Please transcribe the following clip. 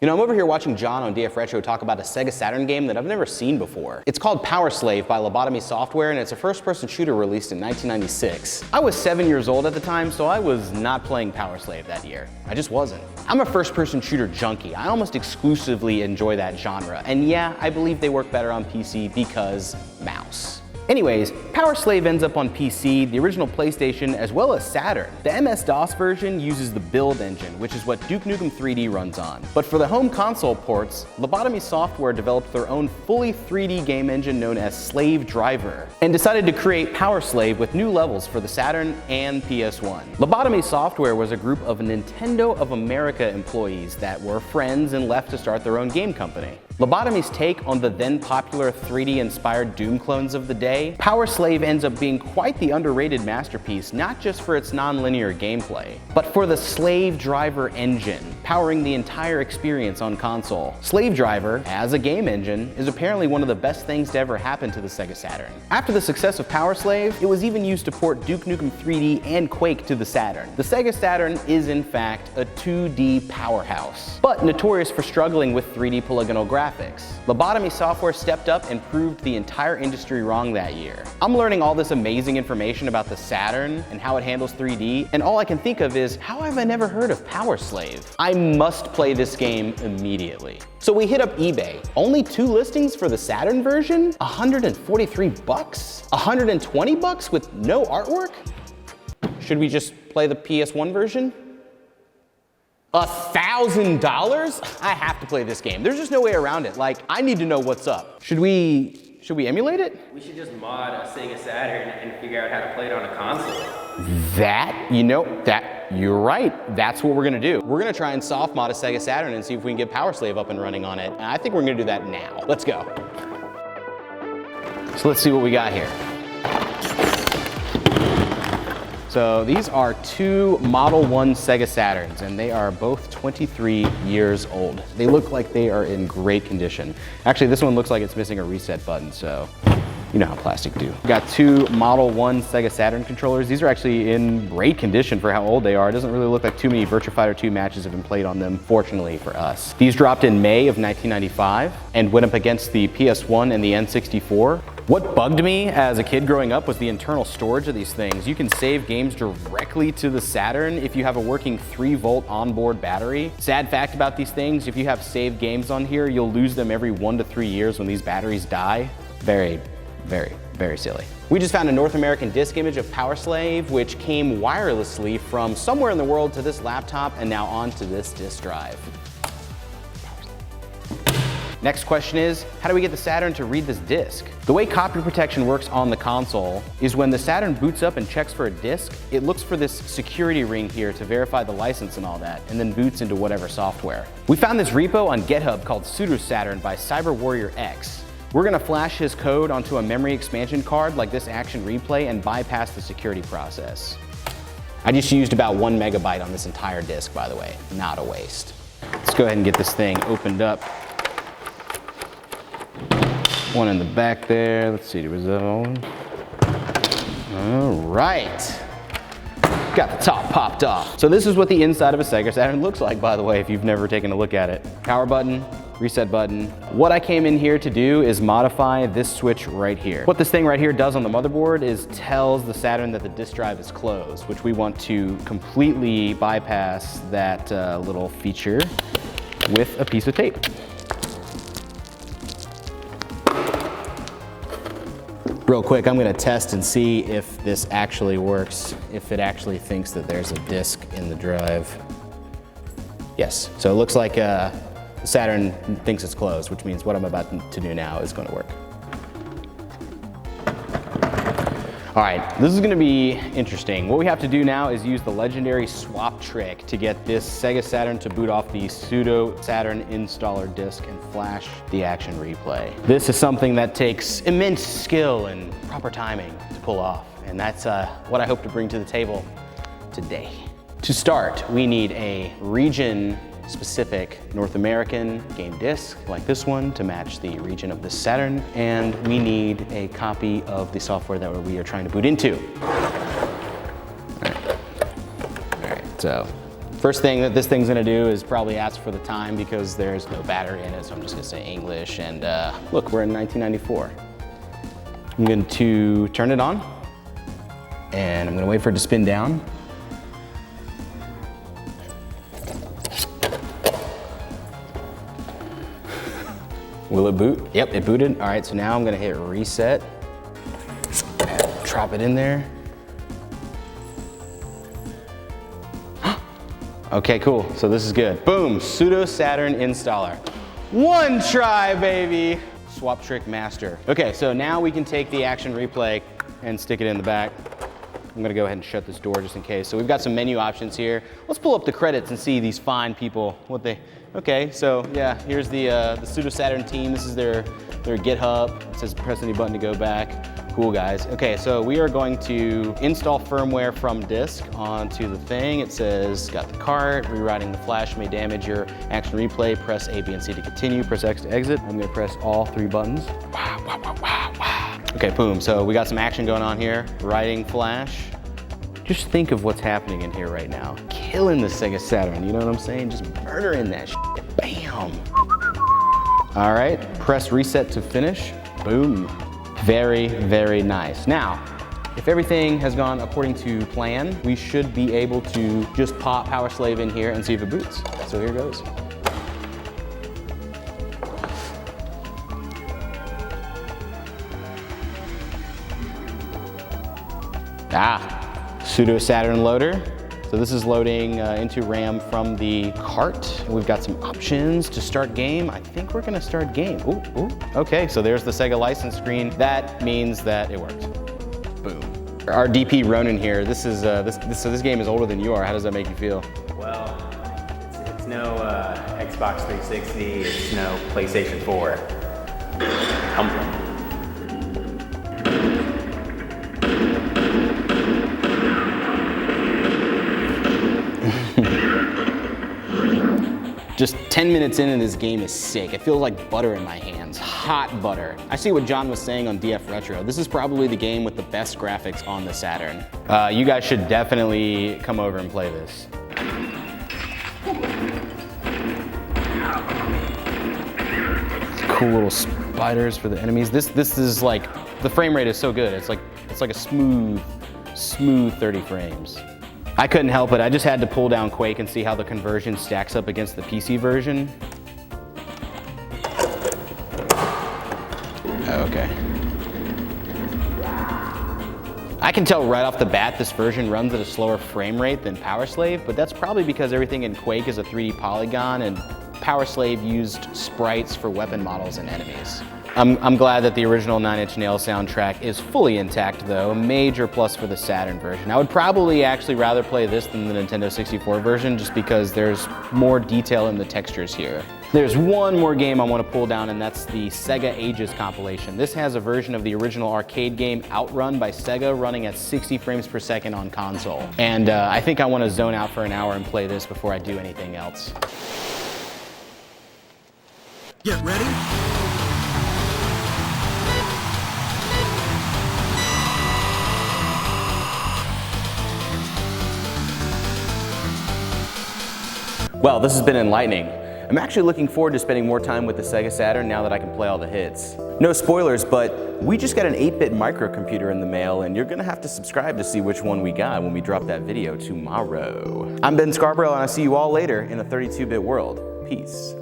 You know, I'm over here watching John on DF Retro talk about a Sega Saturn game that I've never seen before. It's called PowerSlave by Lobotomy Software, and it's a first-person shooter released in 1996. I was 7 years old at the time, so I was not playing PowerSlave that year. I just wasn't. I'm a first-person shooter junkie. I almost exclusively enjoy that genre. And yeah, I believe they work better on PC because mouse. Anyways, PowerSlave ends up on PC, the original PlayStation, as well as Saturn. The MS-DOS version uses the build engine, which is what Duke Nukem 3D runs on. But for the home console ports, Lobotomy Software developed their own fully 3D game engine known as Slave Driver, and decided to create PowerSlave with new levels for the Saturn and PS1. Lobotomy Software was a group of Nintendo of America employees that were friends and left to start their own game company. Lobotomy's take on the then popular 3D-inspired Doom clones of the day, PowerSlave ends up being quite the underrated masterpiece, not just for its non-linear gameplay, but for the Slave Driver engine, powering the entire experience on console. Slave Driver, as a game engine, is apparently one of the best things to ever happen to the Sega Saturn. After the success of PowerSlave, it was even used to port Duke Nukem 3D and Quake to the Saturn. The Sega Saturn is in fact a 2D powerhouse, but notorious for struggling with 3D polygonal graphics. Lobotomy Software stepped up and proved the entire industry wrong that year. I'm learning all this amazing information about the Saturn and how it handles 3D, and all I can think of is, how have I never heard of PowerSlave? I must play this game immediately. So we hit up eBay. Only 2 listings for the Saturn version? 143 bucks? 120 bucks with no artwork? Should we just play the PS1 version? $1,000? I have to play this game. There's just no way around it. Like, I need to know what's up. Should we emulate it? We should just mod a Sega Saturn and figure out how to play it on a console. You're right. That's what we're gonna do. We're gonna try and softmod a Sega Saturn and see if we can get PowerSlave up and running on it. And I think we're gonna do that now. Let's go. So let's see what we got here. So these are 2 Model 1 Sega Saturns, and they are both 23 years old. They look like they are in great condition. Actually, this one looks like it's missing a reset button, so you know how plastic do. We got 2 Model 1 Sega Saturn controllers. These are actually in great condition for how old they are. It doesn't really look like too many Virtua Fighter 2 matches have been played on them, fortunately for us. These dropped in May of 1995 and went up against the PS1 and the N64. What bugged me as a kid growing up was the internal storage of these things. You can save games directly to the Saturn if you have a working 3-volt onboard battery. Sad fact about these things, if you have saved games on here, you'll lose them every 1 to 3 years when these batteries die. Very, very silly. We just found a North American disc image of PowerSlave, which came wirelessly from somewhere in the world to this laptop and now onto this disk drive. Next question is, how do we get the Saturn to read this disc? The way copy protection works on the console is when the Saturn boots up and checks for a disc, it looks for this security ring here to verify the license and all that, and then boots into whatever software. We found this repo on GitHub called Pseudo Saturn by Cyber Warrior X. We're gonna flash his code onto a memory expansion card like this action replay and bypass the security process. I just used about 1 megabyte on this entire disk, by the way, not a waste. Let's go ahead and get this thing opened up. One in the back there. Let's see, was that all? All right. Got the top popped off. So this is what the inside of a Sega Saturn looks like, by the way, if you've never taken a look at it. Power button, reset button. What I came in here to do is modify this switch right here. What this thing right here does on the motherboard is tells the Saturn that the disk drive is closed, which we want to completely bypass that little feature with a piece of tape. Real quick, I'm gonna test and see if this actually works, if it actually thinks that there's a disk in the drive. Yes, so it looks like the Saturn thinks it's closed, which means what I'm about to do now is gonna work. All right, this is gonna be interesting. What we have to do now is use the legendary swap trick to get this Sega Saturn to boot off the pseudo Saturn installer disk and flash the action replay. This is something that takes immense skill and proper timing to pull off, and that's what I hope to bring to the table today. To start, we need a region-specific North American game disc like this one to match the region of the Saturn, and we need a copy of the software that we are trying to boot into. All right, so First thing that this thing's gonna do is probably ask for the time because there's no battery in it, so I'm just gonna say English, and look, we're in 1994. I'm going to turn it on, and I'm gonna wait for it to spin down. Will it boot? Yep, it booted. All right, so now I'm gonna hit reset, drop it in there. Okay, cool, so this is good. Boom, Pseudo Saturn installer. One try, baby. Swap trick master. Okay, so now we can take the action replay and stick it in the back. I'm gonna go ahead and shut this door just in case. So we've got some menu options here. Let's pull up the credits and see these fine people, what they, okay, so yeah, here's the Pseudo Saturn team. This is their GitHub. It says press any button to go back. Cool guys. Okay, so we are going to install firmware from disk onto the thing. It says, got the cart, rewriting the flash may damage your action replay. Press A, B, and C to continue, press X to exit. I'm gonna press all 3 buttons. Wow, wow, wow, wow, wow. Okay, boom, so we got some action going on here. Writing flash. Just think of what's happening in here right now. Killing the Sega Saturn, you know what I'm saying? Just murdering that shit, bam. All right, press reset to finish. Boom. Very, very nice. Now, if everything has gone according to plan, we should be able to just pop PowerSlave in here and see if it boots. So here goes. Pseudo Saturn loader. So this is loading into RAM from the cart. We've got some options to start game. I think we're gonna start game. Ooh, ooh. Okay, so there's the Sega license screen. That means that it worked. Boom. Our DP Ronin here, this is, so this game is older than you are. How does that make you feel? Well, it's no Xbox 360, it's no PlayStation 4. Humbling. Just 10 minutes in and this game is sick. It feels like butter in my hands, hot butter. I see what John was saying on DF Retro. This is probably the game with the best graphics on the Saturn. You guys should definitely come over and play this. Cool little spiders for the enemies. This is like, the frame rate is so good. It's like a smooth 30 frames. I couldn't help it. I just had to pull down Quake and see how the conversion stacks up against the PC version. Okay. I can tell right off the bat this version runs at a slower frame rate than PowerSlave, but that's probably because everything in Quake is a 3D polygon and PowerSlave used sprites for weapon models and enemies. I'm glad that the original Nine Inch Nails soundtrack is fully intact though, a major plus for the Saturn version. I would probably actually rather play this than the Nintendo 64 version just because there's more detail in the textures here. There's one more game I want to pull down, and that's the Sega Ages compilation. This has a version of the original arcade game Outrun by Sega running at 60 frames per second on console. And I think I want to zone out for an hour and play this before I do anything else. Get ready. Well, this has been enlightening. I'm actually looking forward to spending more time with the Sega Saturn now that I can play all the hits. No spoilers, but we just got an 8-bit microcomputer in the mail, and you're gonna have to subscribe to see which one we got when we drop that video tomorrow. I'm Ben Scarborough, and I'll see you all later in a 32-bit world. Peace.